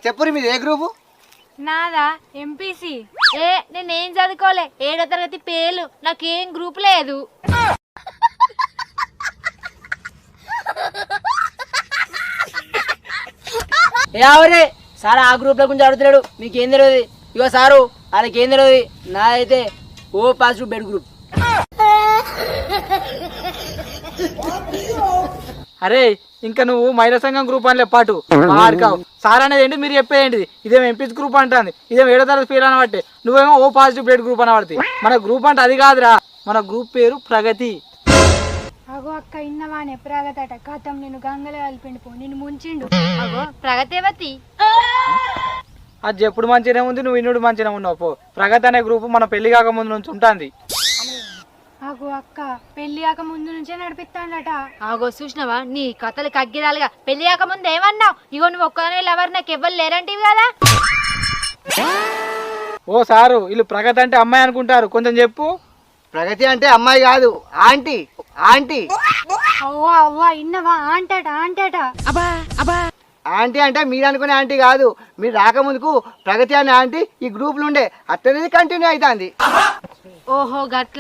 చెప్పురి మీది ఏ గ్రూపు? నాదా ఎంపీసీ. నేనేం చదువుకోలే, 7వ తరగతి పేలు, నాకేం గ్రూప్ లేదు. ఎవరే సార్ ఆ గ్రూప్ లో గురించి అడుగుతున్నాడు, మీకేం తెలియదు? ఇగో సారు వాళ్ళకి ఏం తెలియదు, నాదైతే ఓ పాజిటివ్ బెడ్ గ్రూప్. అరే ఇంకా నువ్వు మహిళా సంఘం గ్రూప్ అని పాటు ఆడుకావు. సార్ అనేది ఏంటి, మీరు చెప్పేది ఇదేమో ఎంపీస్ గ్రూప్ అంటుంది, ఇదేమో 7వ తరగతి ఫీల్ అనబట్టి, నువ్వేమో ఓ పాజిటివ్ బ్లడ్ గ్రూప్ అనబడితే. మన గ్రూప్ అంటే అది కాదురా, మన గ్రూప్ పేరు ప్రగతి. అగో అక్క ఇన్నవానే ప్రగతి అట, కథం నేను గంగలో కలిపిండిపో, నిన్ను ముంచిండు. అగో ప్రగతివతి. అది ఎప్పుడు మంచిగానే ఉంది, నువ్వు ఇన్నుడు మంచిగానే ఉన్నావు పో. ప్రగతి అనే గ్రూప్ మన పెళ్లి కాక ముందు నుంచి ఉంటుంది. అగో అక్క పెళ్లి కాక ముందు నుంచే నడిపిస్తాడట. అగో చూసినావా నీ కథలు కగ్గిదాలుగా. పెళ్లి కాక ముందు ఏమన్నావు? ఇగో నువ్వు ఒక్కనే లవర్, నాకు ఎవ్వరు లేరంటివి కదా. ఓ సారు వీళ్ళు ప్రగతి అంటే అమ్మాయి అనుకుంటారు, కొంచెం చెప్పు. ప్రగతి అంటే అమ్మాయి కాదు, ఆంటీ. ఆంటీ అవ్వ అవ్వ ఇన్నవా? ఆంటట ఆంటట. అబ్బా అబ్బా. ఆంటీ అంటే మీరు అనుకునే ఆంటీ కాదు. మీరు రాకముందుకు ప్రగతి అనే ఆంటీ ఈ గ్రూప్లో ఉండే, అట్టనేది కంటిన్యూ అవుతుంది. ఓహో గట్ల.